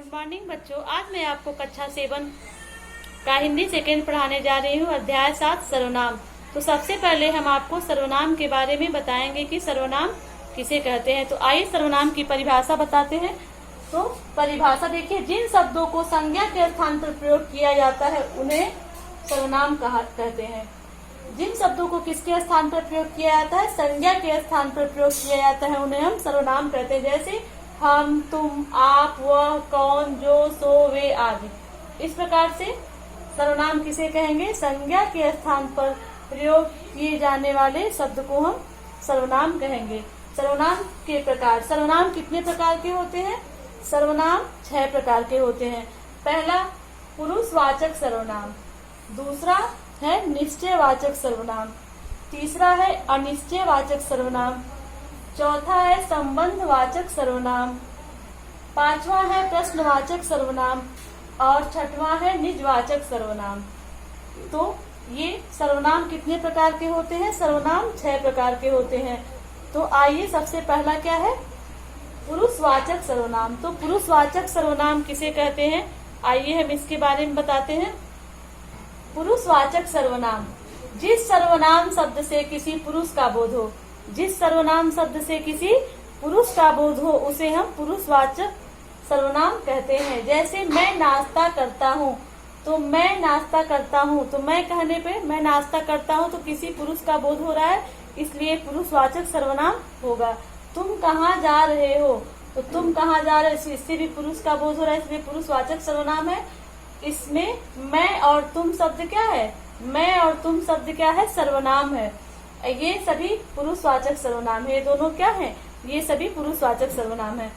Good morning बच्चों। आज मैं आपको कक्षा 7 का हिंदी सेकेंड पढ़ाने जा रही हूँ। अध्याय 7 सर्वनाम। तो सबसे पहले हम आपको सर्वनाम के बारे में बताएंगे कि सर्वनाम किसे कहते हैं। तो आइए सर्वनाम की परिभाषा बताते हैं। तो परिभाषा देखिए, जिन शब्दों को संज्ञा के स्थान पर प्रयोग किया जाता है उन्हें सर्वनाम कहते हैं। जिन शब्दों को किसके स्थान पर प्रयोग किया जाता है, संज्ञा के स्थान पर प्रयोग किया जाता है, उन्हें हम सर्वनाम कहते हैं। जैसे हम, तुम, आप, वह, कौन, जो, सो, वे आदि। इस प्रकार से सर्वनाम किसे कहेंगे, संज्ञा के स्थान पर प्रयोग किए जाने वाले शब्द को हम सर्वनाम कहेंगे। सर्वनाम के प्रकार, सर्वनाम कितने प्रकार के होते हैं? सर्वनाम 6 प्रकार के होते हैं। पहला पुरुषवाचक सर्वनाम, दूसरा है निश्चयवाचक सर्वनाम, तीसरा है अनिश्चयवाचक सर्वनाम, चौथा है संबंधवाचक सर्वनाम, पांचवा है प्रश्नवाचक सर्वनाम और छठवां है निजवाचक सर्वनाम। तो ये सर्वनाम कितने प्रकार के होते हैं? सर्वनाम 6 प्रकार के होते हैं। तो आइए, सबसे पहला क्या है? पुरुषवाचक सर्वनाम। तो पुरुषवाचक सर्वनाम किसे कहते हैं, आइए हम इसके बारे में बताते हैं। पुरुषवाचक सर्वनाम, जिस सर्वनाम शब्द से किसी पुरुष का बोध हो, जिस सर्वनाम शब्द से किसी पुरुष का बोध हो उसे हम पुरुषवाचक सर्वनाम कहते हैं। जैसे मैं नाश्ता करता हूँ, तो मैं नाश्ता करता हूँ, तो मैं कहने पे मैं नाश्ता करता हूँ तो किसी पुरुष का बोध हो रहा है, इसलिए पुरुषवाचक सर्वनाम होगा। तुम कहाँ जा रहे हो, तो तुम कहाँ जा रहे हो, इससे भी पुरुष का बोध हो रहा है, इसलिए पुरुषवाचक सर्वनाम है। इसमें मैं और तुम शब्द क्या है? मैं और तुम शब्द क्या है? सर्वनाम है। ये सभी पुरुषवाचक सर्वनाम है। ये दोनों क्या है? ये सभी पुरुषवाचक सर्वनाम है।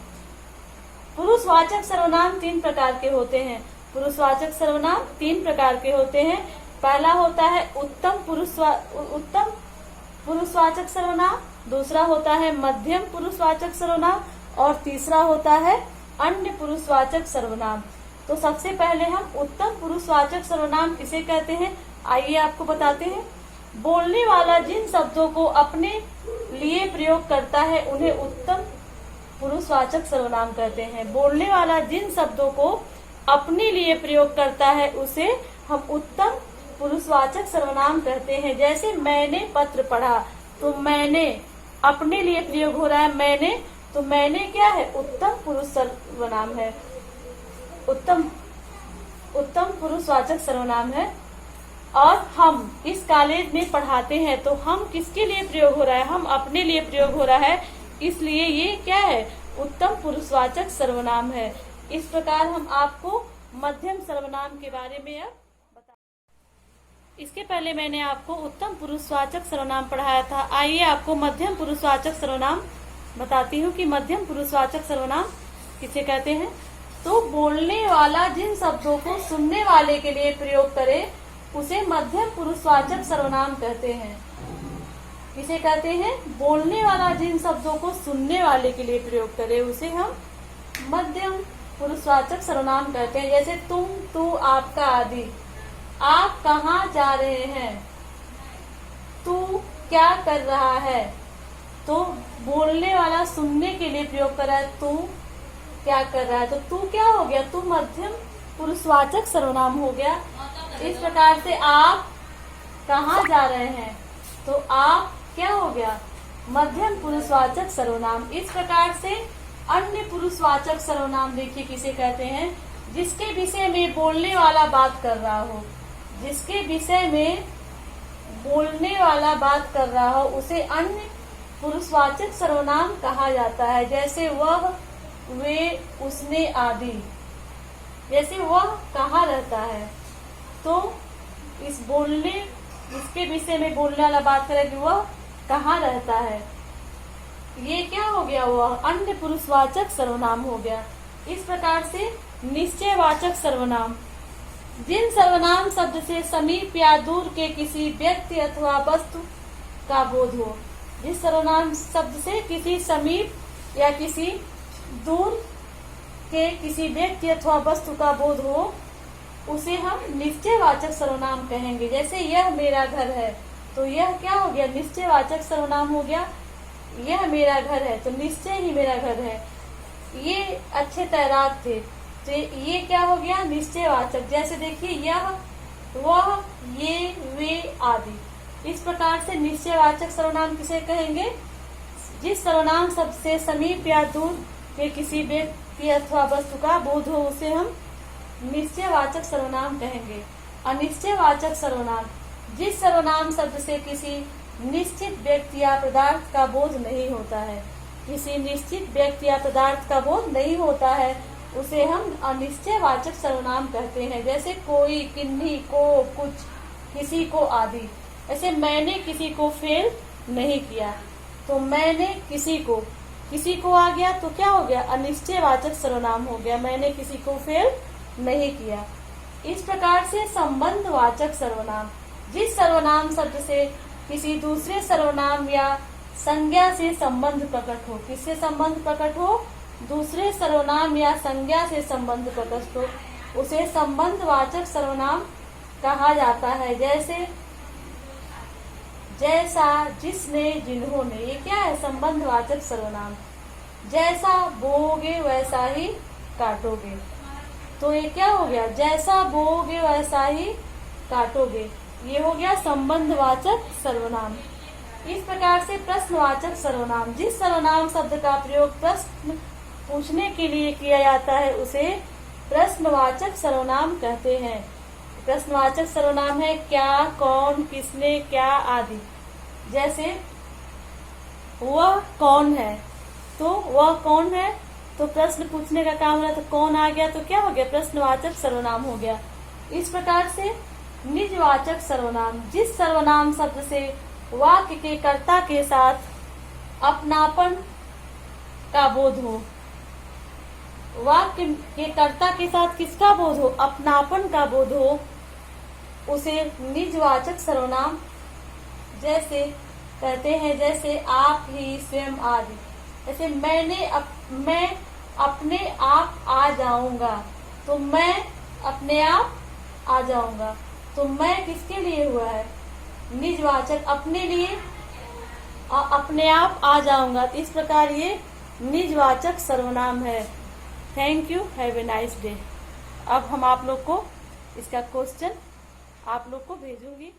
पुरुषवाचक सर्वनाम 3 प्रकार के होते हैं। पुरुषवाचक सर्वनाम 3 प्रकार के होते हैं। पहला होता है उत्तम पुरुषवाचक सर्वनाम, दूसरा होता है मध्यम पुरुषवाचक सर्वनाम और तीसरा होता है अन्य पुरुषवाचक सर्वनाम। तो सबसे पहले हम उत्तम पुरुषवाचक सर्वनाम किसे कहते हैं, आइए आपको बताते हैं। बोलने वाला जिन शब्दों को अपने लिए प्रयोग करता है उन्हें उत्तम पुरुषवाचक सर्वनाम कहते हैं। बोलने वाला जिन शब्दों को अपने लिए प्रयोग करता है उसे हम उत्तम पुरुषवाचक सर्वनाम कहते हैं। जैसे मैंने पत्र पढ़ा, तो मैंने अपने लिए प्रयोग हो रहा है मैंने, तो मैंने क्या है? उत्तम पुरुष सर्वनाम है, उत्तम पुरुषवाचक सर्वनाम है। और हम इस कॉलेज में पढ़ाते हैं, तो हम किसके लिए प्रयोग हो रहा है? हम अपने लिए प्रयोग हो रहा है, इसलिए ये क्या है? उत्तम पुरुषवाचक सर्वनाम है। इस प्रकार हम आपको मध्यम सर्वनाम के बारे में अब बता। इसके पहले मैंने आपको उत्तम पुरुषवाचक सर्वनाम पढ़ाया था। आइए आपको मध्यम पुरुषवाचक सर्वनाम बताती हूँ कि मध्यम पुरुषवाचक सर्वनाम किसे कहते हैं। तो बोलने वाला जिन शब्दों को सुनने वाले के लिए प्रयोग करे उसे मध्यम पुरुषवाचक सर्वनाम कहते हैं। किसे कहते हैं? बोलने वाला जिन शब्दों को सुनने वाले के लिए प्रयोग करे उसे हम मध्यम पुरुषवाचक सर्वनाम कहते हैं। जैसे तुम, तू, आपका आदि। आप कहाँ जा रहे हैं, तू क्या कर रहा है, तो बोलने वाला सुनने के लिए प्रयोग कर रहा है, तू क्या कर रहा है, तो तू क्या हो गया? तू मध्यम पुरुषवाचक सर्वनाम हो गया। इस प्रकार से आप कहाँ जा रहे हैं, तो आप क्या हो गया? मध्यम पुरुषवाचक सर्वनाम। इस प्रकार से अन्य पुरुषवाचक सर्वनाम देखिए किसे कहते हैं, जिसके विषय में बोलने वाला बात कर रहा हो, जिसके विषय में बोलने वाला बात कर रहा हो उसे अन्य पुरुषवाचक सर्वनाम कहा जाता है। जैसे वह, वे, उसने आदि। जैसे वह कहाँ रहता है, तो इसके विषय में बोलने वाला बात करे कि वह कहाँ रहता है, ये क्या हो गया? वह अन्य पुरुषवाचक सर्वनाम हो गया। इस प्रकार से निश्चयवाचक सर्वनाम, जिन सर्वनाम शब्द से समीप या दूर के किसी व्यक्ति अथवा वस्तु का बोध हो, जिस सर्वनाम शब्द से किसी समीप या किसी दूर के किसी व्यक्ति अथवा वस्तु का बोध हो उसे हम निश्चयवाचक सर्वनाम कहेंगे। जैसे यह मेरा घर है, तो यह क्या हो गया? निश्चयवाचक सर्वनाम हो गया। यह मेरा घर है, तो निश्चय ही मेरा घर है। ये अच्छे तैराक थे, तो ये क्या हो गया, निश्चयवाचक। जैसे देखिए यह, वह, ये, वे आदि। इस प्रकार से निश्चयवाचक सर्वनाम किसे कहेंगे, जिस सर्वनाम शब्द से समीप या दूर के किसी व्यक्ति अथवा वस्तु का बोध हो उसे हम निश्चयवाचक सर्वनाम कहेंगे। अनिश्चयवाचक सर्वनाम, जिस सर्वनाम शब्द से किसी निश्चित व्यक्ति या पदार्थ का बोध नहीं होता है, किसी निश्चित व्यक्ति या पदार्थ का बोध नहीं होता है उसे हम अनिश्चयवाचक सर्वनाम कहते हैं। जैसे कोई, किन्हीं, को, कुछ, किसी को आदि। ऐसे मैंने किसी को फेल नहीं किया, तो मैंने किसी को आ गया तो क्या हो गया, अनिश्चयवाचक सर्वनाम हो गया, मैंने किसी को फेल नहीं किया। इस प्रकार से संबंधवाचक सर्वनाम, जिस सर्वनाम शब्द से किसी दूसरे सर्वनाम या संज्ञा से संबंध प्रकट हो, किससे संबंध प्रकट हो, दूसरे सर्वनाम या संज्ञा से संबंध प्रकट हो, उसे संबंधवाचक सर्वनाम कहा जाता है। जैसे जैसा, जिसने, जिन्होंने, ये क्या है, संबंधवाचक सर्वनाम। जैसा बोओगे वैसा ही काटोगे, तो ये क्या हो गया, जैसा बोओगे वैसा ही काटोगे, ये हो गया संबंधवाचक सर्वनाम। इस प्रकार से प्रश्नवाचक सर्वनाम, जिस सर्वनाम शब्द का प्रयोग प्रश्न पूछने के लिए किया जाता है उसे प्रश्नवाचक सर्वनाम कहते हैं। प्रश्नवाचक सर्वनाम है क्या, कौन, किसने, क्या आदि। जैसे वह कौन है, तो वह कौन है, तो प्रश्न पूछने का काम रहा, तो कौन आ गया तो क्या हो गया, प्रश्नवाचक सर्वनाम हो गया। इस प्रकार से निजवाचक सर्वनाम, जिस सर्वनाम शब्द से वाक्य के कर्ता के साथ अपनापन का बोध हो, वाक्य के कर्ता के साथ किसका बोध हो, अपनापन का बोध हो, उसे निजवाचक सर्वनाम जैसे कहते हैं। जैसे आप, ही, स्वयं आदि। जैसे मैं अपने आप आ जाऊंगा, तो मैं अपने आप आ जाऊंगा, तो मैं किसके लिए हुआ है, निजवाचक, अपने लिए, अपने आप आ जाऊंगा। तो इस प्रकार ये निजवाचक सर्वनाम है। Thank you, have a nice day. अब हम आप लोग को इसका क्वेश्चन आप लोग को भेजूंगी।